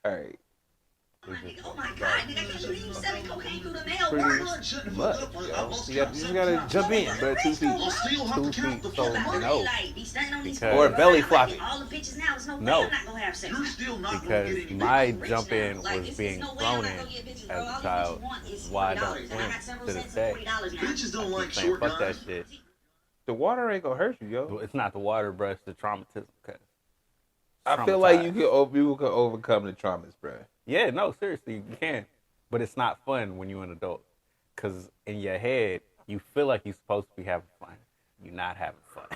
All right. Oh my god, nigga, I can't believe you selling cocaine through the mail. Pretty Word. much, yo. You just gotta jump in, bro. 2 feet. 2 feet. So no, Or because belly flopping. All the bitches now, it's no way no, I'm not gonna have sex. because my jump in was being thrown in as a child. This is why I don't swim to this day. Bitches I keep saying fuck that shit. The water ain't gonna hurt you, yo. It's not the water, bro. It's the traumatism. I feel like you can overcome the traumas, bro. Yeah, no, seriously, you can. But it's not fun when you're an adult. Because in your head, you feel like you're supposed to be having fun. You're not having fun.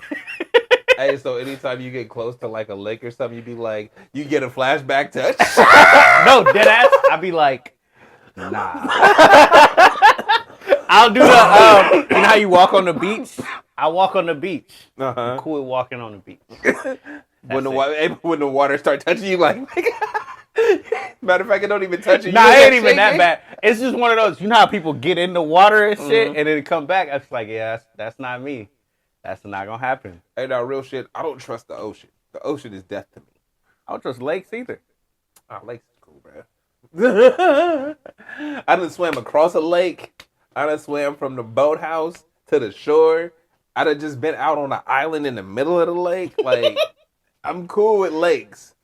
Hey, so anytime you get close to like a lake or something, you be like, you get a flashback to No, deadass, I'd be like, nah. I'll do the, you know how you walk on the beach? I walk on the beach. I'm cool with walking on the beach. when the water start touching you, like, matter of fact, it don't even touch you. Nah, it ain't even that bad. It's just one of those, you know how people get in the water and shit, and then it come back? I was like, yeah, that's not me. That's not gonna happen. Hey, now, real shit, I don't trust the ocean. The ocean is death to me. I don't trust lakes either. Oh, lakes is cool, bro. I done swam across a lake. I done swam from the boathouse to the shore. I done just been out on an island in the middle of the lake. Like, I'm cool with lakes.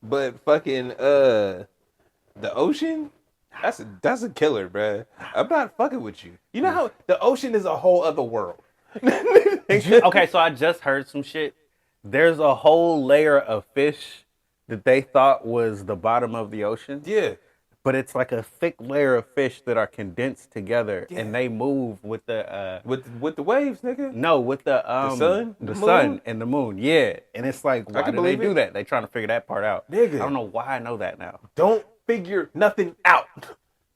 But fucking, the ocean? That's a killer, bro. I'm not fucking with you. You know how the ocean is a whole other world. Okay, so I just heard some shit. There's a whole layer of fish that they thought was the bottom of the ocean. Yeah. But it's like a thick layer of fish that are condensed together, and they move with the with the waves, nigga. No, with the sun, the sun and the moon. Yeah, and it's like, why do they do that? They trying to figure that part out. Nigga, I don't know why I know that now. Don't figure nothing out.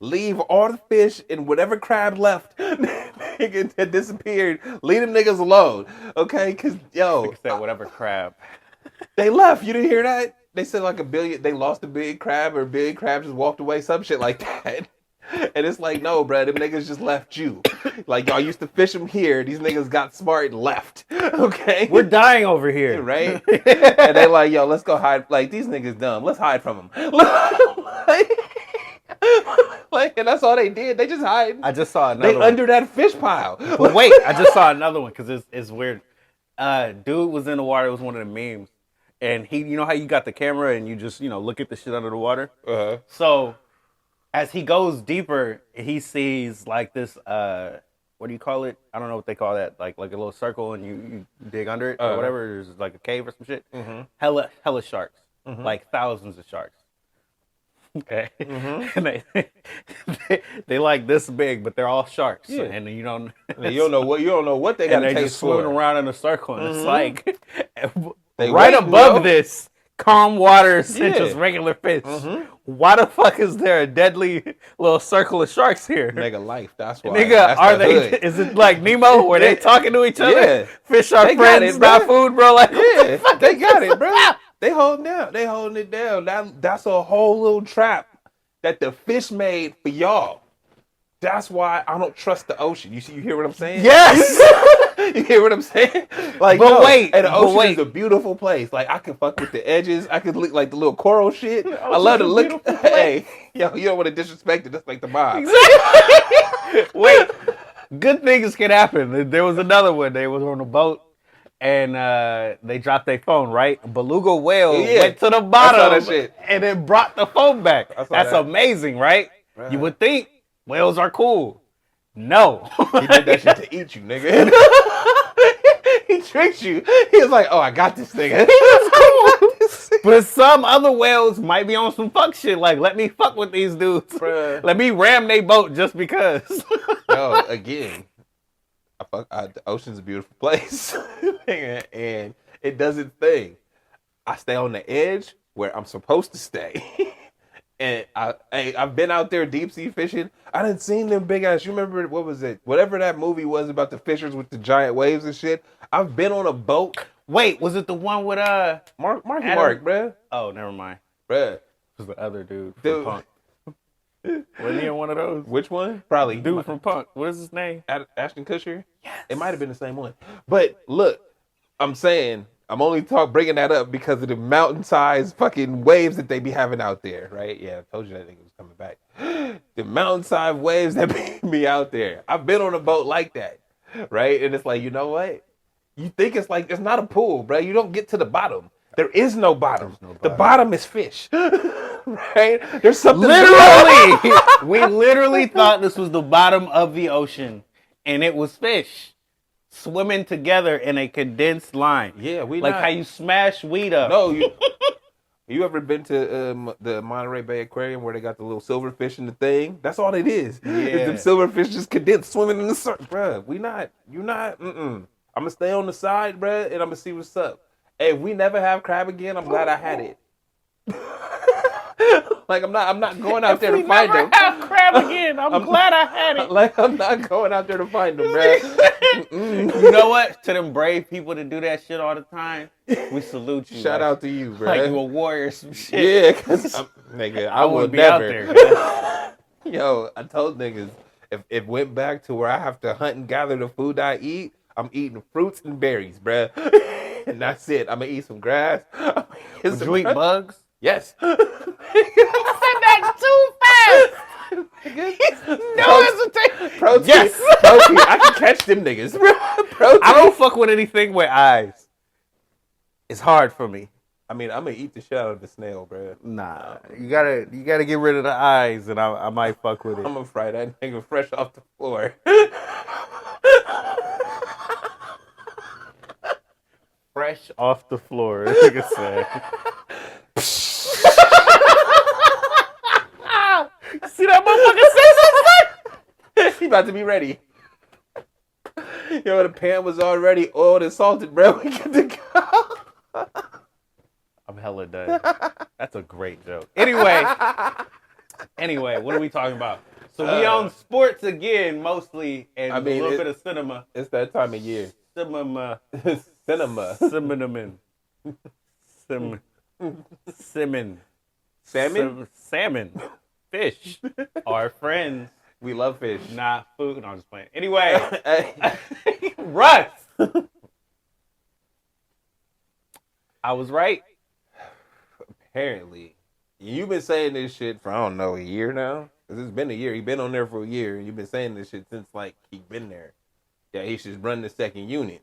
Leave all the fish and whatever crab left nigga, that disappeared. Leave them niggas alone, okay? Cause yo, said whatever crab. They left. You didn't hear that? They said like they lost a big crab, or a big crab just walked away, some shit like that. And it's like, no, bro, them niggas just left you. Like, y'all used to fish them here. These niggas got smart and left. Okay? We're dying over here. Right? And they like, yo, let's go hide. Like, these niggas dumb. Let's hide from them. Like, and that's all they did. They just hide. I just saw another one. Under that fish pile. But wait, I just saw another one because it's weird. Dude was in the water. It was one of the memes. And he, you know how you got the camera and you just, look at the shit under the water? Uh-huh. So as he goes deeper, he sees like this, what do you call it? I don't know what they call that. Like a little circle and you dig under it or whatever. There's like a cave or some shit. Mm-hmm. Hella sharks. Mm-hmm. Like thousands of sharks. Okay. Mm-hmm. And they like this big, but they're all sharks. Yeah. And you don't know what they got to taste for. And they just swimming around in a circle. And it's like they right above this, calm waters and just regular fish. Mm-hmm. Why the fuck is there a deadly little circle of sharks here? Nigga, life. That's why. Nigga, that's are they? Hood. Is it like Nemo where they talking to each other? Yeah. Fish are friends, not food, bro. Like, yeah, they got it, bro. They holding it down. That's a whole little trap that the fish made for y'all. That's why I don't trust the ocean. You hear what I'm saying? Yes. You hear what I'm saying? Like, but wait, and the ocean is a beautiful place. Like, I can fuck with the edges. I can look like the little coral shit. I love to look. Hey, yo, you don't want to disrespect it. That's like the mob. Exactly. Wait, good things can happen. There was another one. They was on a boat. And they dropped their phone, right? A beluga whale went to the bottom and then brought the phone back. That's amazing, right? You would think whales are cool. No. He did that shit to eat you, nigga. He tricked you. He was like, oh, I got this nigga. But some other whales might be on some fuck shit. Like, let me fuck with these dudes. Bruh. Let me ram their boat just because. No, again. The ocean's a beautiful place, and it does its thing. I stay on the edge where I'm supposed to stay, and I've been out there deep sea fishing. I done seen them big ass. You remember what was it? Whatever that movie was about the fishers with the giant waves and shit. I've been on a boat. Wait, was it the one with Marky Mark, bruh? Oh, never mind, bruh. It was the other dude from Punk. Wasn't he in one of those? Which one? Probably. Dude from Punk. What is his name? Ashton Kutcher? Yes. It might have been the same one. But look, I'm saying, I'm only bringing that up because of the mountain-sized fucking waves that they be having out there, right? Yeah, I told you that nigga was coming back. The mountain-sized waves that be out there. I've been on a boat like that, right? And it's like, you know what? You think it's like, it's not a pool, bro. You don't get to the bottom. There is no bottom. The bottom is fish, right? There's something. Literally, we literally thought this was the bottom of the ocean, and it was fish swimming together in a condensed line. Yeah, we like not. how you smash weed up. No, you ever been to the Monterey Bay Aquarium where they got the little silverfish in the thing? That's all it is. Yeah. It's them silverfish just condensed swimming in the surf, bro. You not. I'm gonna stay on the side, bro, and I'm gonna see what's up. Hey, if we never have crab again, I'm glad I had it. Like I'm not going out there to find them. If we never have crab again, I'm glad I had it. Like I'm not going out there to find them, bro. You know what? To them brave people that do that shit all the time, we salute you. Shout out to you, bro. Like you a warrior, some shit. Yeah, cause nigga, I will be never. out there. Yo, I told niggas if it went back to where I have to hunt and gather the food I eat, I'm eating fruits and berries, bruh. And that's it. I'm gonna eat some grass. Would you eat bugs? Yes. You said that too fast. No hesitation. Protein. Yes. Protein. I can catch them niggas. Protein. I don't fuck with anything with eyes. It's hard for me. I mean, I'm gonna eat the shit out of the snail, bruh. Nah, you gotta get rid of the eyes, and I might fuck with it. I'm gonna fry that nigga fresh off the floor. Fresh off the floor, nigga said. See that motherfucker say something? He about to be ready. Yo, the pan was already oiled and salted, bro. We get to go. I'm hella done. That's a great joke. Anyway, what are we talking about? So we on sports again, mostly, and a little bit of cinema. It's that time of year. Cinema. Cinema. Cinnamon. Salmon. Salmon? Salmon. Fish. Our friends. We love fish. Not food. No, I'm just playing. Anyway. Russ. I was right. Apparently. You've been saying this shit for, I don't know, a year now? Because it's been a year. You've been on there for a year, and you've been saying this shit since, like, he's been there. Yeah, he should run the second unit.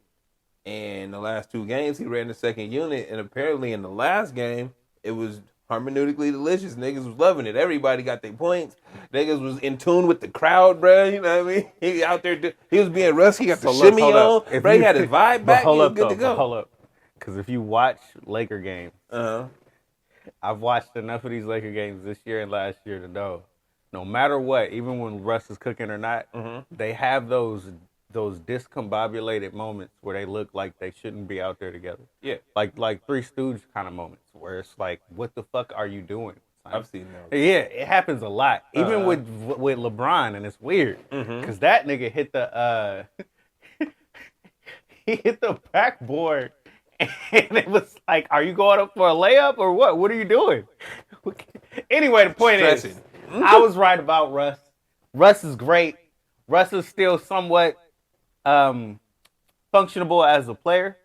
And the last 2 games, he ran the second unit, and apparently in the last game, it was hermeneutically delicious. Niggas was loving it. Everybody got their points. Niggas was in tune with the crowd, bro. You know what I mean? He out there, he was being Russ. He got the shimmy on. Bro, he had his vibe back. He was good to go. Hold up. Because if you watch Laker games, I've watched enough of these Laker games this year and last year to know, no matter what, even when Russ is cooking or not, they have those discombobulated moments where they look like they shouldn't be out there together. Yeah. Like Three Stooges kind of moments where it's like, what the fuck are you doing? I've seen those. Yeah, it happens a lot. Even with LeBron, and it's weird. Because that nigga hit the he hit the backboard, and it was like, are you going up for a layup or what? What are you doing? Anyway, the point is, I was right about Russ. Russ is great. Russ is still somewhat functionable as a player.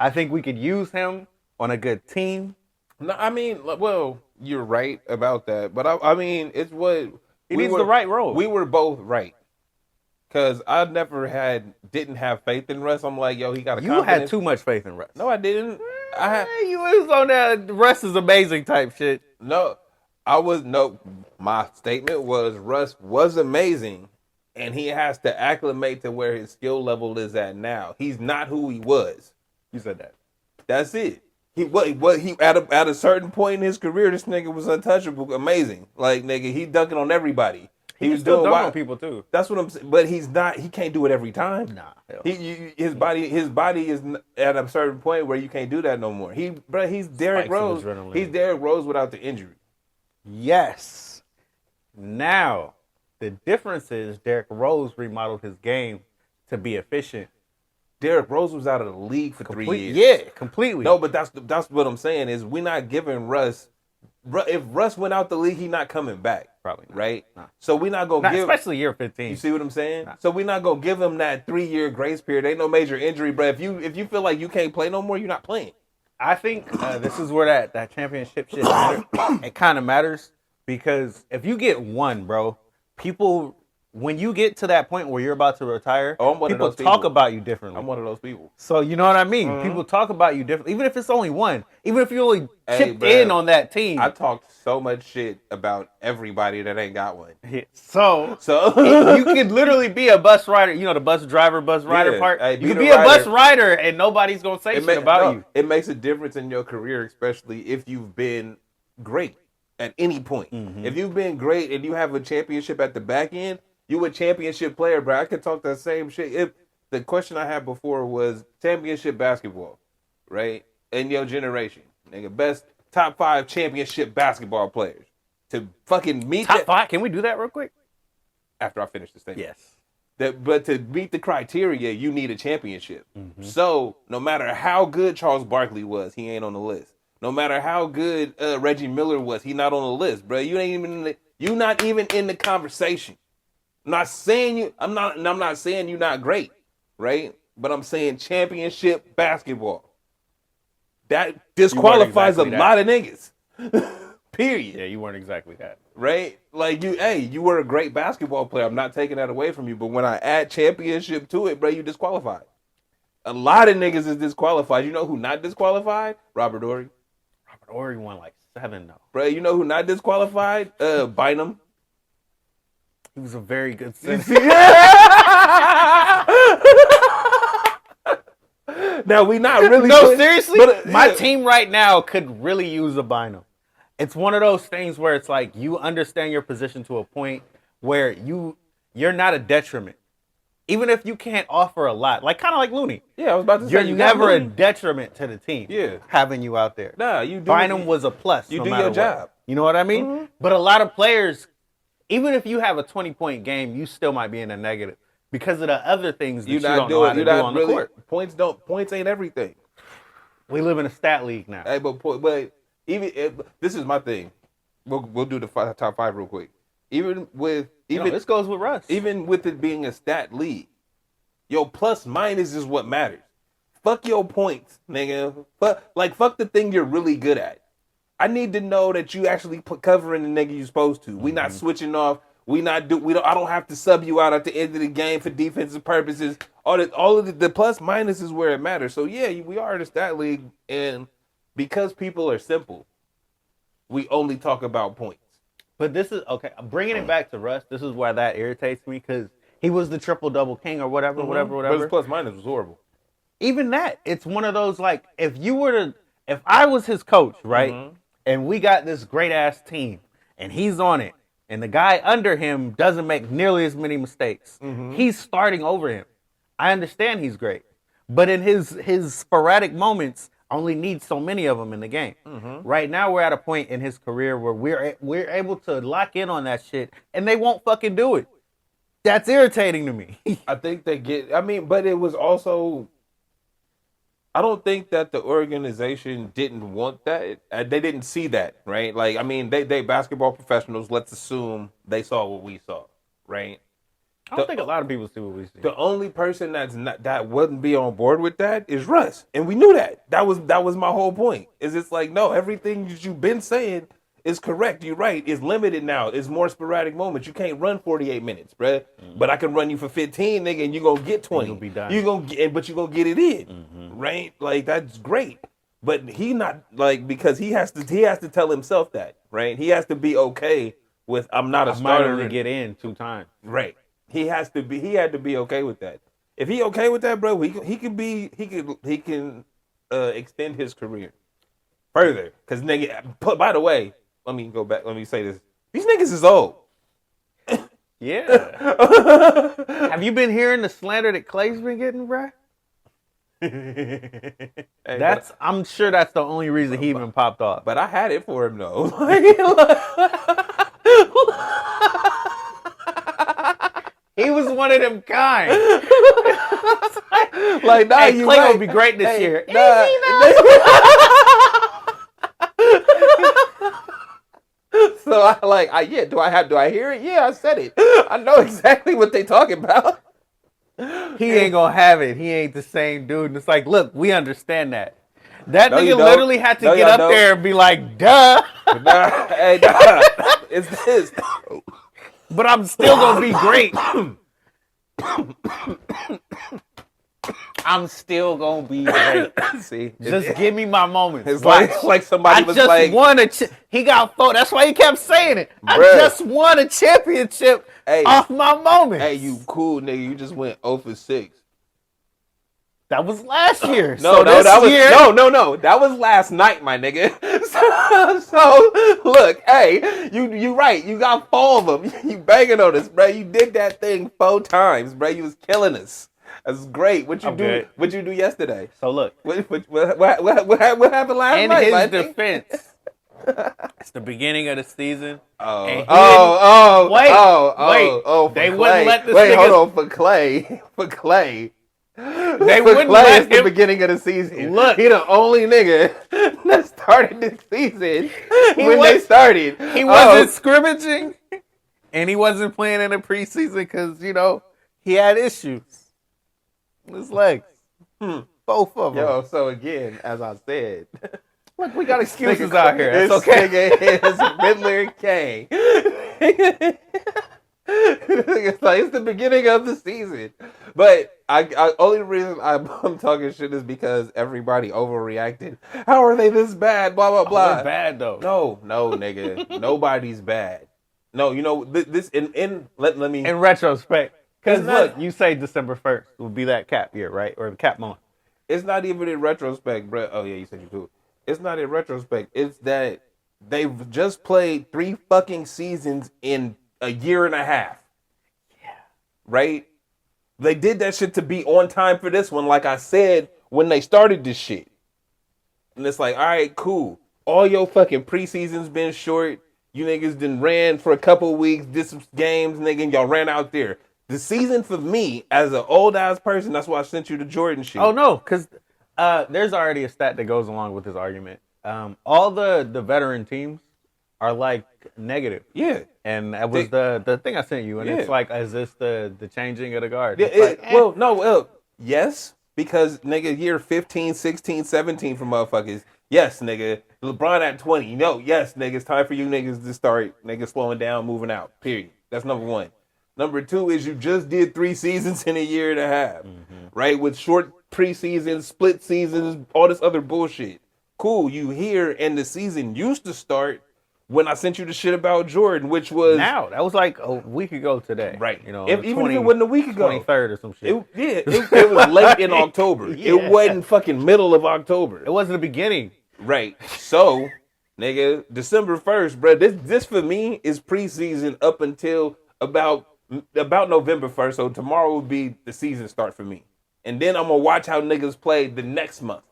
I think we could use him on a good team. No, I mean, well, you're right about that, but I mean, it's what he needs the right role. We were both right, because I didn't have faith in Russ. I'm like, yo, he got a. You had too much faith in Russ. No, I didn't. You was on that Russ is amazing type shit. No, my statement was Russ was amazing, and he has to acclimate to where his skill level is at now. He's not who he was. You said that. That's it. He at a certain point in his career, this nigga was untouchable, amazing. Like, nigga, he dunking on everybody. He was still doing dunking on people too. That's what I'm saying. But he's not. He can't do it every time. Nah. His body is at a certain point where you can't do that no more. He's Derrick Rose. He's Derrick Rose without the injury. Yes. Now, the difference is Derrick Rose remodeled his game to be efficient. Derrick Rose was out of the league for 3 years. Yeah, completely. No, but that's what I'm saying is we're not giving Russ if Russ went out the league, he not coming back. Probably not. Right? Nah. So we not gonna give, especially year 15. You see what I'm saying? Nah. So we not gonna give him that 3-year grace period. Ain't no major injury, bro. If you feel like you can't play no more, you're not playing. I think this is where that championship shit matters. It kind of matters because if you get one, bro, people, when you get to that point where you're about to retire, people talk about you differently. I'm one of those people. So you know what I mean? Mm-hmm. People talk about you differently, even if it's only one. Even if you only chipped in on that team. I talked so much shit about everybody that ain't got one. So you could literally be a bus rider. You know the bus rider part? Hey, you could be a bus rider and nobody's going to say shit about you. It makes a difference in your career, especially if you've been great at any point. Mm-hmm. If you've been great and you have a championship at the back end, you a championship player, bro. I could talk that same shit. If the question I had before was championship basketball, right? In your generation, nigga, best top 5 championship basketball players to fucking meet top 5. Can we do that real quick? After I finish the statement. Yes. But to meet the criteria, you need a championship. Mm-hmm. So no matter how good Charles Barkley was, he ain't on the list. No matter how good Reggie Miller was, he not on the list, bro. You not even in the conversation. I'm not saying you're not great, right? But I'm saying championship basketball. That disqualifies a lot of niggas. Period. Yeah, you weren't exactly that. Right? Like you were a great basketball player. I'm not taking that away from you. But when I add championship to it, bro, you disqualified. A lot of niggas is disqualified. You know who not disqualified? Robert Horry. Robert Horry won like 7 though. Bro, you know who not disqualified? Bynum. He was a very good center. Now we not really. No, seriously. But, my team right now could really use a Bynum. It's one of those things where it's like you understand your position to a point where you're not a detriment, even if you can't offer a lot. Like kind of like Looney. Yeah, I was about to say you're never a detriment to the team. Yeah, having you out there. Nah, you do. Bynum was a plus. You do your job. You know what I mean? Mm-hmm. But a lot of players, even if you have a 20-point game, you still might be in a negative because of the other things that you don't know how to do on the court. Points ain't everything. We live in a stat league now. Hey, but this is my thing. We'll do the top 5 real quick. This goes with Russ. Even with it being a stat league, your plus minus is what matters. Fuck your points, nigga. Fuck the thing you're really good at. I need to know that you actually covering the nigga you're supposed to. We not switching off. I don't have to sub you out at the end of the game for defensive purposes. All of the plus minus is where it matters. So yeah, we are in a stat league, and because people are simple, we only talk about points. But this is okay. Bringing it back to Russ, this is why that irritates me because he was the triple double king or whatever. But his plus minus was horrible. Even that, it's one of those like if I was his coach, right? Mm-hmm. And we got this great ass team, and he's on it, and the guy under him doesn't make nearly as many mistakes. Mm-hmm. He's starting over him. I understand he's great, but in his sporadic moments, only needs so many of them in the game. Mm-hmm. Right now, we're at a point in his career where we're able to lock in on that shit, and they won't fucking do it. That's irritating to me. I think but it was also. I don't think that the organization didn't want that. They didn't see that, right? They basketball professionals. Let's assume they saw what we saw, right? I don't think a lot of people see what we see. The only person that wouldn't be on board with that is Russ, and we knew that. That was my whole point. Is it's like no, everything that you've been saying is correct. You're right. It's limited now. It's more sporadic moments. You can't run 48 minutes, bruh. Mm-hmm. But I can run you for 15, nigga, and you're gonna get 20. You'll be done. But you're gonna get it in, right? Like that's great. But he not because he has to tell himself that, right? He has to be okay with I'm not a starter. I might only get in 2 times, right? He had to be okay with that. If he okay with that, bro, he can extend his career further. Cause nigga, by the way. Let me go back. Let me say this. These niggas is old. Yeah. Have you been hearing the slander that Clay's been getting, bro? I'm sure that's the only reason he even popped off. But I had it for him though. He was one of them kind. Clay gonna be great this year. So do I hear it? Yeah, I said it. I know exactly what they talking about. He ain't gonna have it. He ain't the same dude. And it's like, look, we understand that. That No, you nigga don't. literally had to No, get y'all up don't. there and be like, duh. Nah, hey, nah. It's this. But I'm still gonna be great. I'm still gonna be great. See, Just give me my moments. it's Watch. like somebody was just like, won a. He got four. That's why he kept saying it. I Bruh. just won a championship Hey. off my moments. "Hey, you cool nigga? You just went 0 for 6." That was last year. No, so this that was year, no. That was last night, my nigga. So look, hey, you right. You got 4 of them. You banging on us, bro. You did that thing 4 times, bro. You was killing us. That's great. What you I'm do? good. What you do yesterday? So look, What happened last in night? his my nigga? defense, it's the beginning of the season. and he Oh, for they Clay. wouldn't let this Wait, nigga. hold on, for Clay. They For wouldn't Clay, let it's the him. beginning of the season. Look. He the only nigga that started the season when they was- started. He wasn't scrimmaging, and he wasn't playing in the preseason because he had issues with his legs. Both of them. Yo, so again, as I said, Look, we got excuses out here. That's this okay. nigga is Riddler Kane. It's the beginning of the season. But I only reason I'm talking shit is because everybody overreacted. How are they this bad? Blah blah blah. They're bad though. No, nigga. Nobody's bad. No, this let me In retrospect, because It's not- look, you say December 1st will be that cap year, right, or the cap month. It's not even in retrospect, bro. Oh yeah, you said you do. It's not in retrospect. It's that they've just played 3 fucking seasons in a year and a half. Yeah. Right? They did that shit to be on time for this one, like I said when they started this shit. And it's like, all right, cool. All your fucking preseason's been short. You niggas done ran for a couple weeks, did some games, nigga, and y'all ran out there. The season for me, as an old ass person, that's why I sent you the Jordan shit. Oh no, because there's already a stat that goes along with this argument. All the veteran teams are like negative. Yeah. And that was the thing I sent you, and it's like, is this the changing of the guard? Yeah, yes, because nigga, year 15, 16, 17 for motherfuckers. Yes, nigga. LeBron at 20. Yes, nigga, it's time for you niggas to start nigga slowing down, moving out. Period. That's number 1. Number 2 is you just did 3 seasons in a year and a half, right? With short preseasons, split seasons, all this other bullshit. Cool, you here, and the season used to start when I sent you the shit about Jordan, which was now. That was like a week ago today. right. Even if it wasn't a week ago, 23rd or some shit. It was late in October. Yeah. It wasn't fucking middle of October. It wasn't the beginning. Right. So, nigga, December 1st, bro. This for me is preseason up until about November 1st. So tomorrow will be the season start for me. And then I'm gonna watch how niggas play the next month.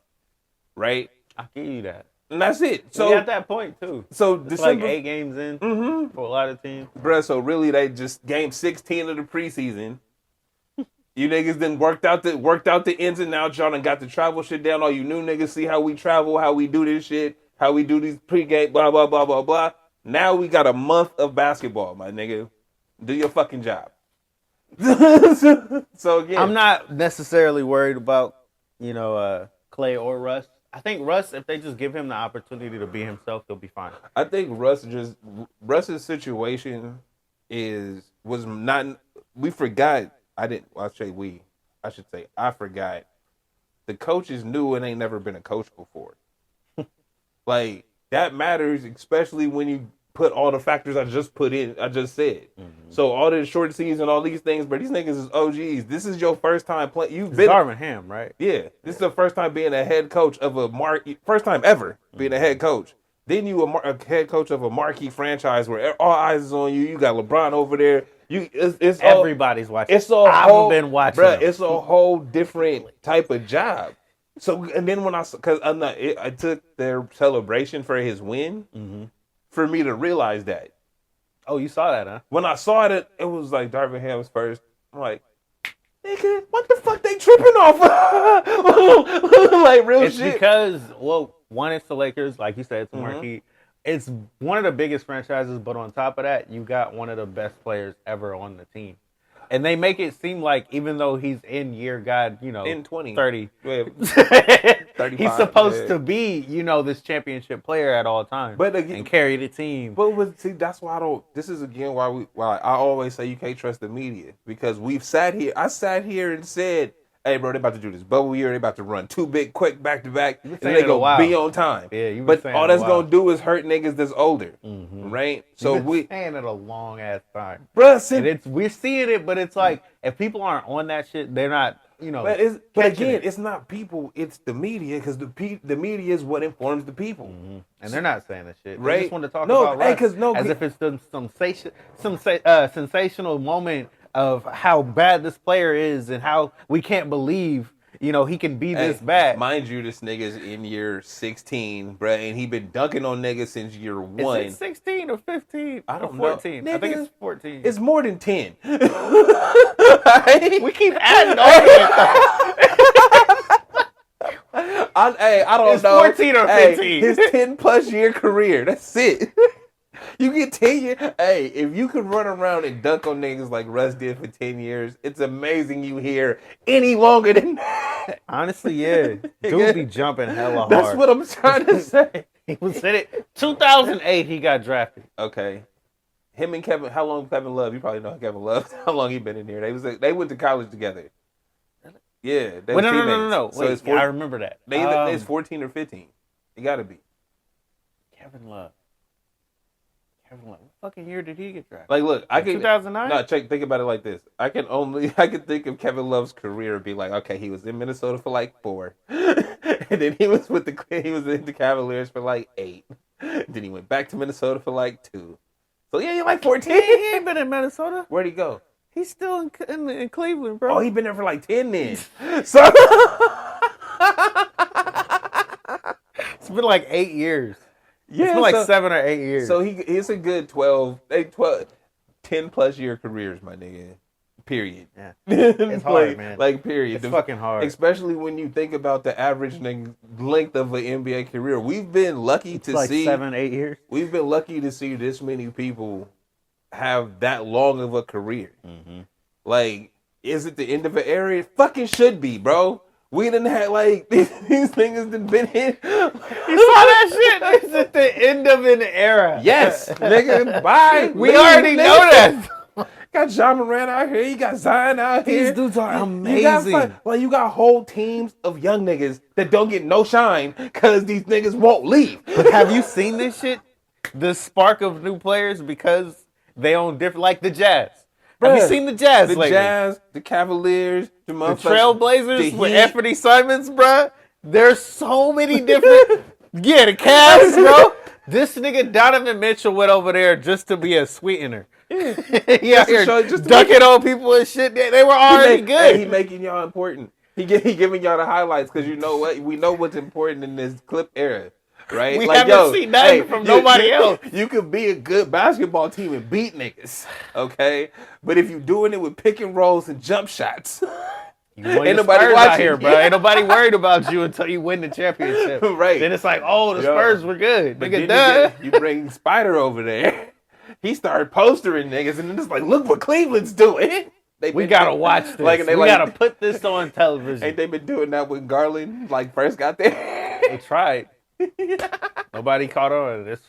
Right? I'll give you that. And that's it. So at that point too. So It's December, like 8 games in for a lot of teams. bruh, so really they just game 16 of the preseason. You niggas then worked out the ins and outs. Y'all done got the travel shit down. All you new niggas see how we travel, how we do this shit, how we do these pregame, blah, blah, blah, blah, blah. Now we got a month of basketball, my nigga. Do your fucking job. So again, I'm not necessarily worried about, Clay or Russ. I think Russ, if they just give him the opportunity to be himself, he'll be fine. I think Russ's situation was not. We forgot. I should say I forgot. The coaches knew and ain't never been a coach before. Like that matters, especially when you put all the factors I just said. So all this short season, all these things, but these niggas is OGs. This is your first time playing. You've been Darvin Ham, right? Yeah, this is the first time being a head coach of first time ever being a head coach. Then you a head coach of a marquee franchise where all eyes is on you. You got LeBron over there. It's Everybody's watching. I've been watching. Bruh, it's a whole different type of job. So and then I took their celebration for his win for me to realize that. Oh, you saw that, huh? When I saw it was like Darvin Ham's first. I'm like, nigga, what the fuck they tripping off? Like real It's shit. because, one, it's the Lakers, like you said, it's a marquee. it's one of the biggest franchises, but on top of that, you got one of the best players ever on the team. And they make it seem like even though he's in year God, in 20. 30, Yeah, 35, he's supposed to be, this championship player at all times. But again, and carry the team. But see, that's why I don't. This is again why I always say you can't trust the media, because we've sat here. I sat here and said, "Hey, bro, they about to do this bubble year. They about to run 2 big quick back to back, and they gonna be on time." Yeah, you but all that's gonna do is hurt niggas that's older, right? So we saying it a long ass time, bro. We're seeing it, but it's like if people aren't on that shit, they're not. But again, it's not people; it's the media, because the media is what informs the people, and they're not saying that shit. Right? They just want to talk about Russ as if it's some sensational moment of how bad this player is and how we can't believe he can be this bad. Mind you, this nigga's in year 16, bruh, and he been dunking on niggas since year 1. Is it 16 or 15? I don't or 14? know. I think it's 14. It's more than 10. We keep adding on I don't it's know. 14 or 15. His 10 plus year career. That's it. You get 10 years. Hey, if you could run around and dunk on niggas like Russ did for 10 years, it's amazing you here any longer than that. Honestly, yeah. Dude be jumping hella hard. That's what I'm trying to say. He was in it. 2008, he got drafted. Okay. Him and Kevin, how long Kevin Love? You probably know Kevin Love. How long he been in here? They went to college together. Yeah. Wait, no. So Wait, I remember that. It's 14 or 15. It got to be. Kevin Love. What fucking year did he get drafted? Like, look, I can 2009. No, think about it like this. I can think of Kevin Love's career and be like, okay, he was in Minnesota for like 4, and then he was in the Cavaliers for like 8. Then he went back to Minnesota for like 2. So yeah, you're like 14. He ain't been in Minnesota. Where'd he go? He's still in Cleveland, bro. Oh, he been there for like 10 then. So it's been like 8 years. Yeah, it's been like 7 or 8 years. So he's a good 10 plus year careers, my nigga. Period. Yeah. It's hard, man. Like, period. It's fucking hard. Especially when you think about the average length of an NBA career. We've been lucky to like see 7, 8 years. We've been lucky to see this many people have that long of a career. Like, is it the end of an era? It fucking should be, bro. We didn't have like these niggas done been in. You saw that shit? It's at the end of an era. Yes, nigga. Bye. We already know that. Got John Moran out here. You got Zion out here. These dudes are amazing. You got whole teams of young niggas that don't get no shine because these niggas won't leave. But have you seen this shit? The spark of new players because they own different, like the Jazz. Bruh, have you seen the Jazz lately? The Jazz, the Cavaliers, the Trailblazers with Anthony Simons, bruh. There's so many different... Yeah, the Cavs, bro. This nigga Donovan Mitchell went over there just to be a sweetener. Yeah, just ducking on people and shit. They were already good. He making y'all important. He giving y'all the highlights because you know what? We know what's important in this clip era. Right? We haven't seen nothing from nobody else. You could be a good basketball team and beat niggas, okay? But if you're doing it with pick and rolls and jump shots, ain't nobody out here, bro. Ain't nobody worried about you until you win the championship. Right. Then it's like, oh, the Spurs were good. But nigga, then you bring Spider over there. He started postering niggas, and then it's like, look what Cleveland's doing. We gotta watch this. We gotta put this on television. Ain't they been doing that when Garland first got there? They tried. Nobody caught on this.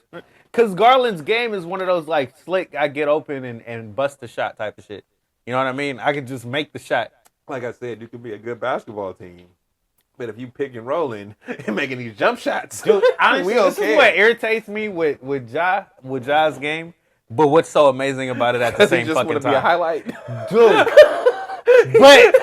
Because Garland's game is one of those slick, I get open and bust the shot type of shit. You know what I mean? I could just make the shot. Like I said, you could be a good basketball team. But if you pick and rolling and making these jump shots, dude, honestly, this is what irritates me with Ja's game. But what's so amazing about it at the same fucking time? Be a highlight, dude. But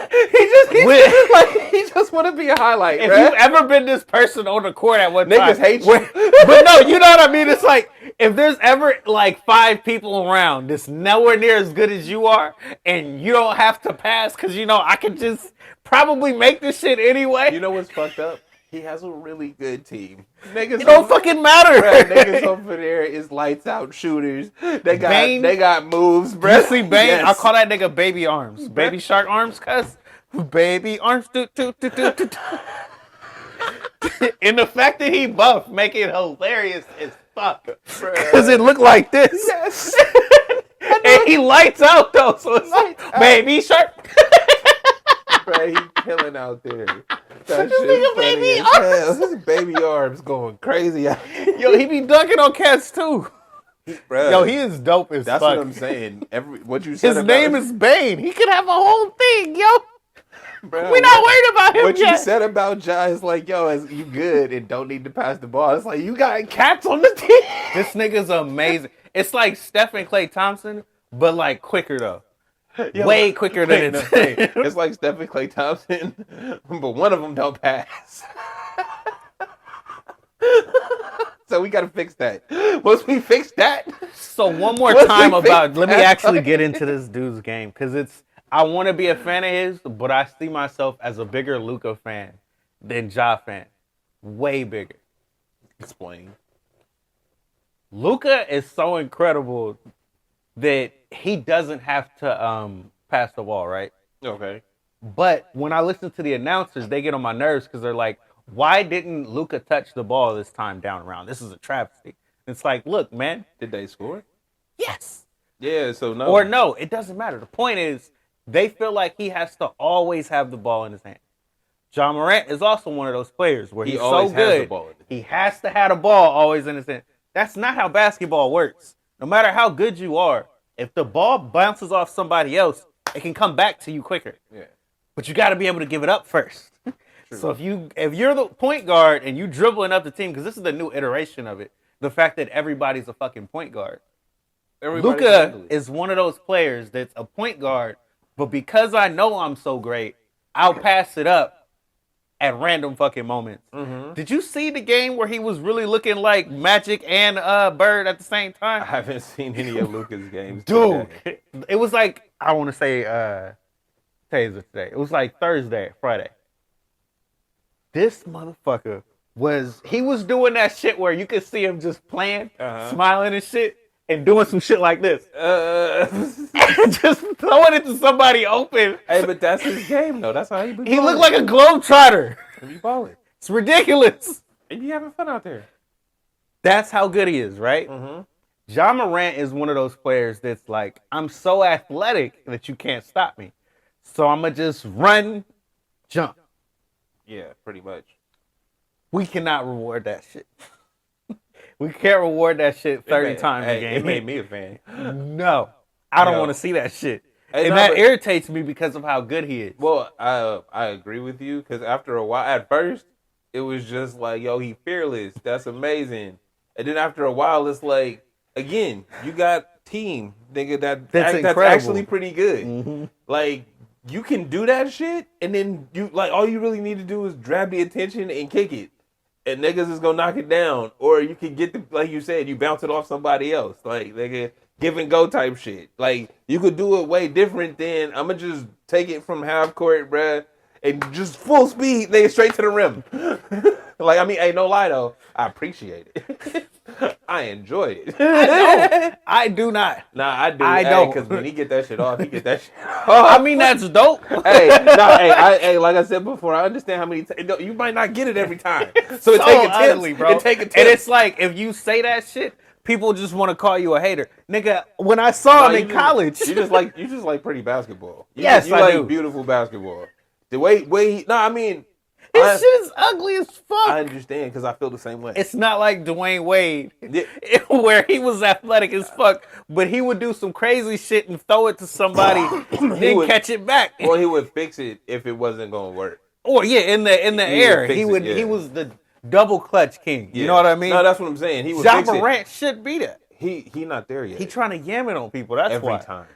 he just want to be a highlight. If you've ever been this person on the court at one time, niggas hate you. But no, you know what I mean. It's like if there's ever 5 people around that's nowhere near as good as you are, and you don't have to pass because I can just probably make this shit anyway. You know what's fucked up? He has a really good team. Niggas it don't fucking matter. Bruh, niggas over there is lights out shooters. They got moves, bro. You see Bane? Yes. I call that nigga baby arms. Baby shark arms, cuz. Baby arms. And the fact that he buff make it hilarious as fuck. Because it looked like this. Yes. And he lights out, though. So it's like, baby shark. Bro, he killing out there. That This shit nigga funny baby as hell. His baby arms going crazy. Yo, he be dunking on cats, too. Bruh, Yo, he is dope as that's fuck. what I'm saying. What you said His about name is Bane. He could have a whole thing, yo. Bruh, We're not worried about him What yet. you said about Ja is like, yo, you good and don't need to pass the ball. It's like, you got cats on the team. This nigga's amazing. It's like Steph and Klay Thompson, but like quicker, though. Yo, Way quicker than it's. It's like Steph and Klay Thompson, but one of them don't pass. So we gotta fix that. Once we fix that, So one more Once time we about, fix let me that- actually get into this dude's game, because I want to be a fan of his, but I see myself as a bigger Luka fan than Ja fan. Way bigger. explain. Luka is so incredible that he doesn't have to pass the ball, right? Okay. But when I listen to the announcers, they get on my nerves because they're like, why didn't Luka touch the ball this time down around? This is a travesty. It's like, look, man. Did they score? Yes. Yeah. So no. Or no, it doesn't matter. The point is, they feel like he has to always have the ball in his hand. Ja Morant is also one of those players where he's always so has good, the ball in his hand. he has to have the ball always in his hand. That's not how basketball works. No matter how good you are, if the ball bounces off somebody else, it can come back to you quicker. Yeah. But you got to be able to give it up first. So if you're the point guard and you dribbling up the team, because this is the new iteration of it, the fact that everybody's a fucking point guard. Everybody can Luka handle it. is one of those players that's a point guard, but because I know I'm so great, I'll pass it up at random fucking moments. Mhm. Did you see the game where he was really looking like Magic and Bird at the same I time? haven't seen any of Luka's games. Dude, today. it was like, I want to say, today's today. It was like Friday. This motherfucker he was doing that shit where you could see him just playing, smiling and shit, and doing some shit like this. Just throwing it to somebody open. Hey, but that's his game though. That's how he be. He looked like a globetrotter. He be balling. It's ridiculous. He be having fun out there. That's how good he is, right? Mm-hmm. Ja Morant is one of those players that's like, I'm so athletic that you can't stop me. So I'm going to just run, jump. Yeah, pretty much. We cannot reward that shit. We can't reward that shit 30 times a game. It made me a fan. No. I don't No. want to see that shit. Hey, And no, that but- irritates me because of how good he is. Well, I agree with you because after a while, at first, it was just like, yo, he fearless. That's amazing. And then after a while, it's like, again, you got team, nigga, that's incredible. actually pretty good. Mm-hmm. Like, you can do that shit, and then all you really need to do is grab the attention and kick it. And niggas is gonna knock it down. Or you can get like you said, you bounce it off somebody else. Like, nigga, give and go type shit. Like, you could do it way different than, I'm gonna just take it from half court, bruh, and just full speed, nigga, straight to the rim. Like, I mean, ain't no lie though. I appreciate it. I enjoy it. I do not. Nah, I do. I don't. Because when he get that shit off, he get that shit off. I mean, that's dope. Hey, like I said before, I understand how many you might not get it every time. So it So take attempts, ugly, bro. It take attempts. And it's like, if you say that shit, people just want to call you a hater. Nigga, when I saw him in college. You just like pretty basketball. Yes, you I like do. beautiful basketball. The way I mean, This shit is ugly as fuck. I understand because I feel the same way. It's not like Dwayne Wade, Yeah. where he was athletic as fuck, but he would do some crazy shit and throw it to somebody, then would- catch it back. Or he would fix it if it wasn't gonna work. Or yeah, in the air, fix he it, would. yeah. He was the double clutch king. You Yeah. know what I mean? No, that's what I'm saying. He would Ja fix it. Morant should be that. He not there yet. He trying to yam it on people. That's Every why. time.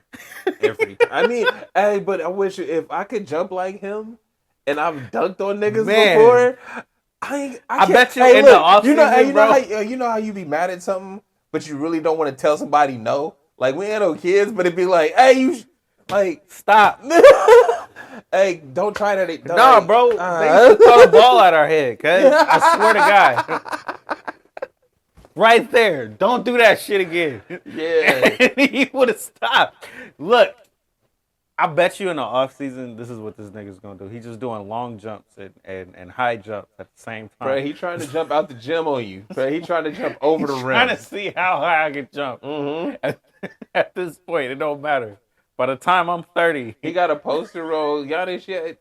Every time. I mean, hey, but I wish if I could jump like him and I've dunked on niggas Man. before, I I can't- bet you hey, in the look, off you know, season, hey, bro. you know how you be mad at something, but you really don't want to tell somebody no? Like, we ain't no kids, but it'd be like, hey, Stop. hey, don't try that. Nah, bro. They used to throw the ball at our head, cuz. I swear to God. Right there. Don't do that shit again. Yeah. And he would have stopped. Look, I bet you in the offseason, this is what this nigga's gonna do. He's just doing long jumps and high jumps at the same time. Bro, he trying to jump out the gym on you. Bro, he trying to jump over the rim. Trying to see how high I can jump. At this point, it don't matter. By the time I'm 30, he got a poster roll. Giannis shit.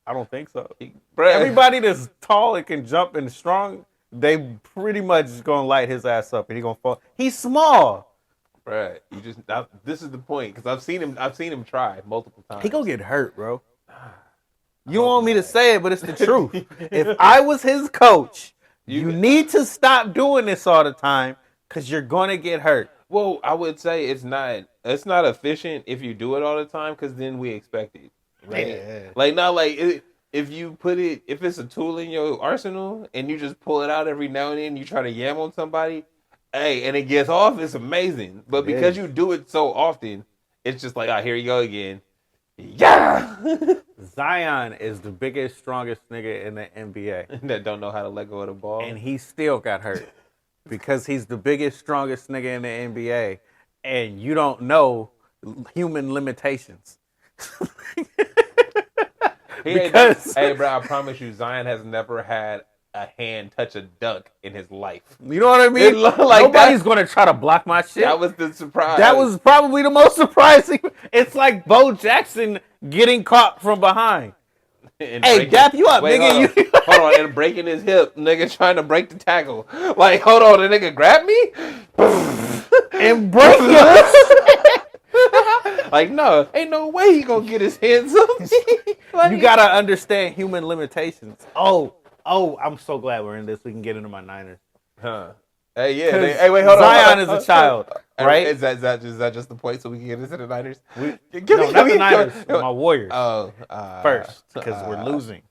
I don't think so. Bro, everybody that's tall and can jump and strong, they pretty much gonna light his ass up and he gonna fall. He's small. Bruh, this is the point because I've seen him try multiple times. He gonna get hurt, bro. You don't want me to say it, but it's the truth. If I was his coach, you need to stop doing this all the time because you're gonna get hurt. Well, I would say it's not efficient if you do it all the time because then we expect it. Right? Yeah. If it's a tool in your arsenal and you just pull it out every now and then, you try to yam on somebody. Hey, and it gets off, it's amazing. But because you do it so often, it's just like, here you go again. Yeah! Zion is the biggest, strongest nigga in the NBA. That don't know how to let go of the ball. And he still got hurt. Because he's the biggest, strongest nigga in the NBA. And you don't know human limitations. Hey, bro, I promise you, Zion has never had a hand touch a duck in his life. You know what I mean? Nobody's going to try to block my shit. That was the surprise. That was probably the most surprising. It's like Bo Jackson getting caught from behind. Hey, dap you up, nigga. Hold on, and breaking his hip. Nigga trying to break the tackle. Like, hold on, the nigga grab me? And break it. Like, no, ain't no way he gonna get his hands up. You gotta understand human limitations. Oh, I'm so glad we're in this. We can get into my Niners. Huh. Hey, yeah. Wait, hold on. Zion is a child, right? Is that just the point so we can get into the Niners? Not the Niners. My Warriors. First, because we're losing.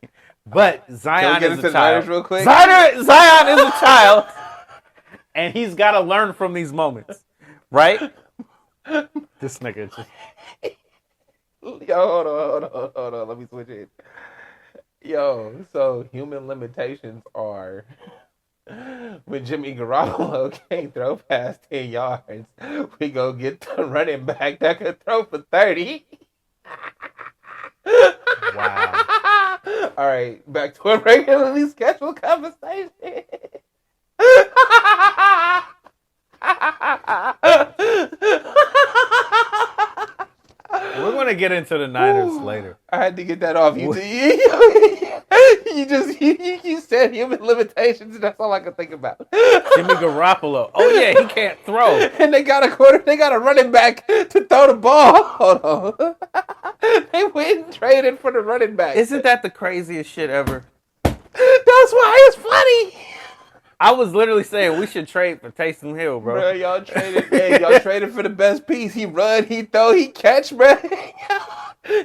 But Zion is a child. Real quick? Zion is a child, and he's got to learn from these moments, right? This nigga just... Yo, hold on. Let me switch it. Yo, so human limitations are when Jimmy Garoppolo can't throw past 10 yards, we go get the running back that could throw for 30. Wow. All right, back to a regularly scheduled conversation. We're going to get into the Niners later. I had to get that off. You said human limitations, and that's all I could think about. Jimmy Garoppolo. Oh, yeah, he can't throw. And they got a running back to throw the ball. Hold on. They went and traded for the running back. Isn't that the craziest shit ever? That's why it's funny. I was literally saying we should trade for Taysom Hill, bro. Bro, y'all traded for the best piece. He run, he throw, he catch, bro.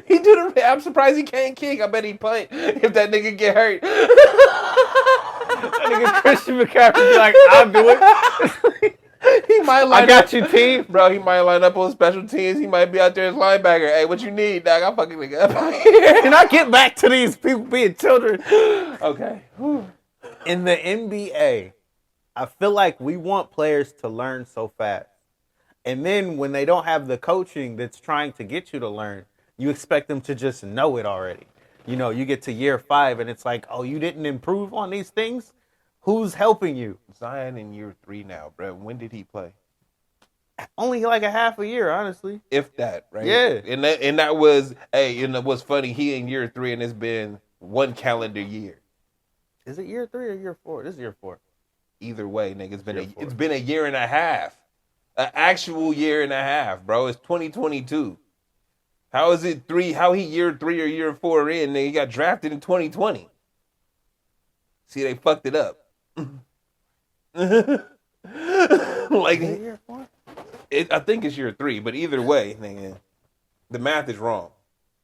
He do the. I'm surprised he can't kick. I bet he punt if that nigga get hurt. That nigga Christian McCaffrey be like, I'll do it. He might line I got you, team. Bro, he might line up on special teams. He might be out there as linebacker. Hey, what you need, dog? I'll fucking nigga up out here. Can I get back to these people being children? Okay. Whew. In the NBA, I feel like we want players to learn so fast. And then when they don't have the coaching that's trying to get you to learn, you expect them to just know it already. You know, you get to year 5 and it's like, oh, you didn't improve on these things? Who's helping you? Zion in year 3 now, bro. When did he play? Only like a half a year, honestly. If that, right? Yeah. And that was, and what's funny, he in year 3 and it's been 1 calendar year. Is it year 3 or year 4? This is year 4. Either way, nigga, it's been a year and a half. An actual year and a half, bro. It's 2022. How is it 3? How he year 3 or year 4 in? Nigga, he got drafted in 2020. See, they fucked it up. Like year 4? I think it's year 3, but either way, nigga, the math is wrong.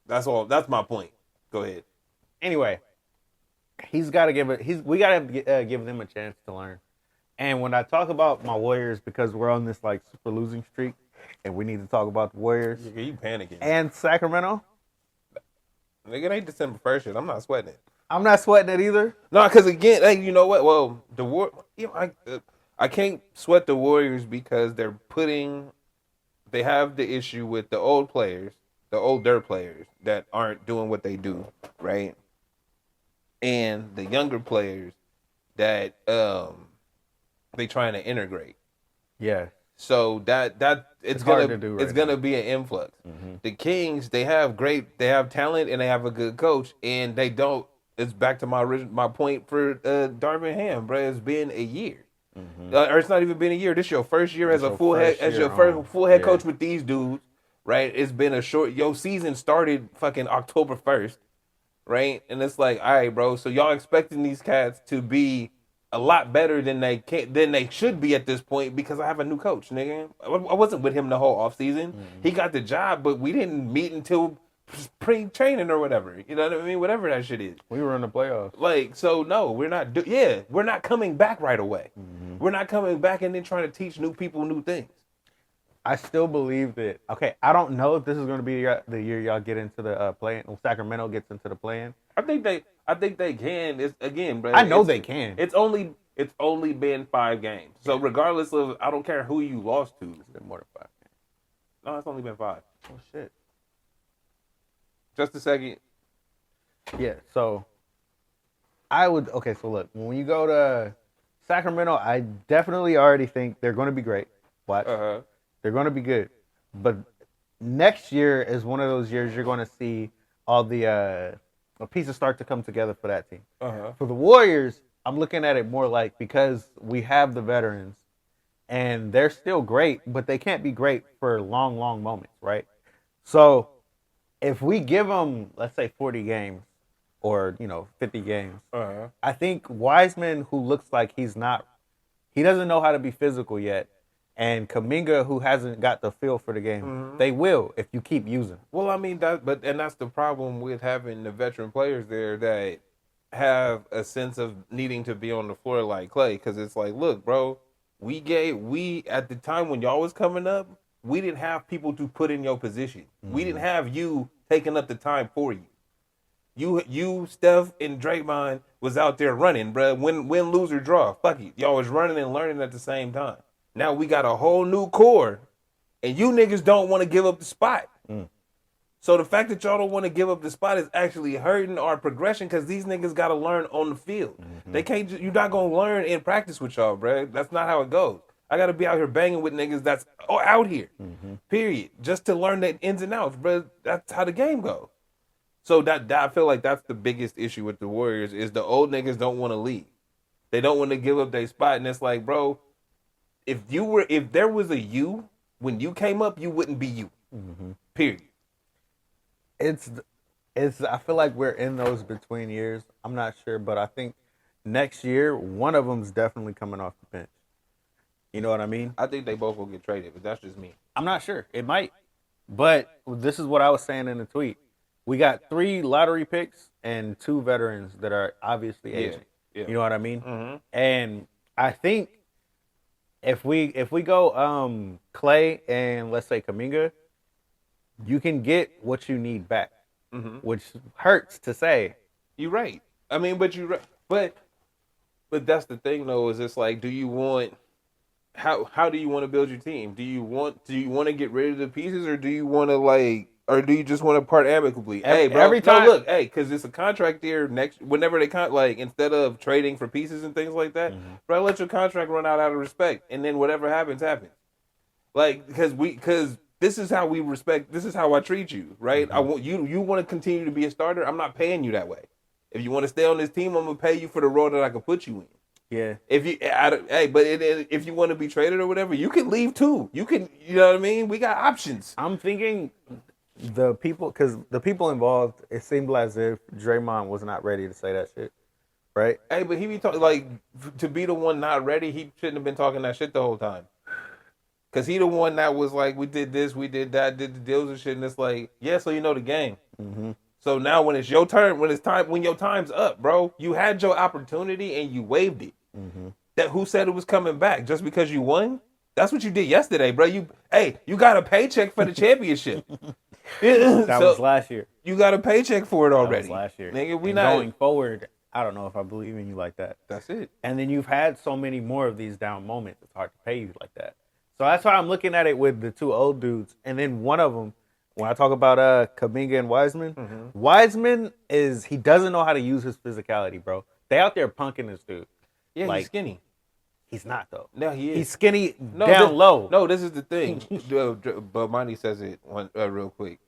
That's all. That's my point. Go ahead. Anyway, we gotta give them a chance to learn. And when I talk about my Warriors, because we're on this like super losing streak, and we need to talk about the Warriors. Yeah, you panicking. And Sacramento. Nigga, it ain't December 1st yet. I'm not sweating it. I'm not sweating it either. No, because again, hey, you know what? Well, I can't sweat the Warriors because they have the issue with the old players the older players that aren't doing what they do, right? And the younger players that they trying to integrate. Yeah. So that It's gonna hard to do right it's gonna now. be an influx. Mm-hmm. The Kings, they have talent and they have a good coach, and they don't. It's back to my point for Darvin Ham, bro. It's been a year, or it's not even been a year. This your first year as a full head full head coach with these dudes, right? It's been a short. Your season started fucking October 1st, right? And it's like, all right, bro. So y'all expecting these cats to be a lot better than they should be at this point because I have a new coach, nigga. I wasn't with him the whole offseason. Mm-hmm. He got the job, but we didn't meet until pre-training or whatever. You know what I mean? Whatever that shit is. We were in the playoffs. Like, so no, we're not. We're not coming back right away. Mm-hmm. We're not coming back and then trying to teach new people new things. I still believe that. Okay, I don't know if this is going to be the year y'all get into the play-in. Sacramento gets into the play-in. I think they can. It's again, bro. I know they can. It's only been 5 games. So regardless of, I don't care who you lost to. It's been more than 5 games. No, it's only been 5. Oh shit. Just a second. Yeah. So I would. Okay. So look, when you go to Sacramento, I definitely already think they're going to be great. Watch. They're going to be good. But next year is one of those years you're going to see all the pieces start to come together for that team. For the Warriors, I'm looking at it more like because we have the veterans and they're still great, but they can't be great for long, long moments, right? So if we give them, let's say, 40 games or, 50 games, I think Wiseman, who looks like he doesn't know how to be physical yet, and Kuminga, who hasn't got the feel for the game, they will if you keep using. Well, I mean that's the problem with having the veteran players there that have a sense of needing to be on the floor like Clay, because it's like, look, bro, we at the time when y'all was coming up, we didn't have people to put in your position. We didn't have you taking up the time for you. You, Steph, and Draymond was out there running, bro. Win, lose, or draw. Fuck it. Y'all was running and learning at the same time. Now we got a whole new core, and you niggas don't want to give up the spot. So the fact that y'all don't want to give up the spot is actually hurting our progression because these niggas got to learn on the field. They can't. You're not gonna learn in practice with y'all, bro. That's not how it goes. I got to be out here banging with niggas that's out here. Period. Just to learn the ins and outs, bro. That's how the game goes. So that I feel like that's the biggest issue with the Warriors is the old niggas don't want to leave. They don't want to give up their spot, and it's like, bro, if there was a you when you came up, you wouldn't be you. Period. It's. I feel like we're in those between years. I'm not sure, but I think next year one of them's definitely coming off the bench. You know what I mean? I think they both will get traded, but that's just me. I'm not sure. It might. But this is what I was saying in the tweet. We got 3 lottery picks and 2 veterans that are obviously aging. Yeah. You know what I mean? And I think if we go Clay and let's say Kuminga, you can get what you need back, which hurts to say. You're right. I mean, but that's the thing though. Is it's like, do you want how do you want to build your team? Do you want to get rid of the pieces, or do you want to or do you just want to part amicably? Hey, bro. Every time, look, hey, because it's a contract year whenever they instead of trading for pieces and things like that, bro, let your contract run out of respect, and then whatever happens. Like, because this is how we respect. This is how I treat you, right? I want you. You want to continue to be a starter. I'm not paying you that way. If you want to stay on this team, I'm gonna pay you for the role that I can put you in. Yeah. If you want to be traded or whatever, you can leave too. You can, you know what I mean? We got options. I'm thinking the people involved, it seemed as if Draymond was not ready to say that shit, right? Hey, but he be talking to be the one not ready. He shouldn't have been talking that shit the whole time. Cause he the one that was like, we did this, we did that, did the deals and shit, and it's like, yeah, so you know the game. So now when it's your turn, when your time's up, bro, you had your opportunity and you waived it. That who said it was coming back just because you won? That's what you did yesterday, bro. You got a paycheck for the championship. That was last year. You got a paycheck for it already. That was last year. Nigga, going forward, I don't know if I believe in you like that. That's it. And then you've had so many more of these down moments. It's hard to pay you like that. So that's why I'm looking at it with the 2 old dudes. And then one of them, when I talk about Kaminga and Wiseman, Wiseman he doesn't know how to use his physicality, bro. They out there punking this dude. Yeah, Like, he's skinny. He's not though. No, he is. He's skinny down low. No, this is the thing. But Monty says it real quick,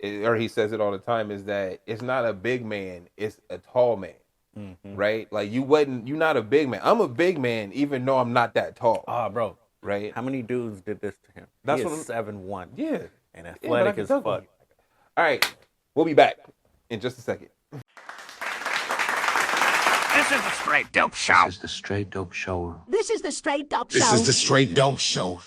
or he says it all the time. Is that it's not a big man, it's a tall man, right? Like you're not a big man. I'm a big man, even though I'm not that tall. Ah, bro. Right? How many dudes did this to him? That's He what is 7'1". Yeah, and athletic as fuck. All right, we'll be back in just a second. This is the Straight Dope Show. This is the Straight Dope Show. This is the straight dope show. This is the Straight Dope Show.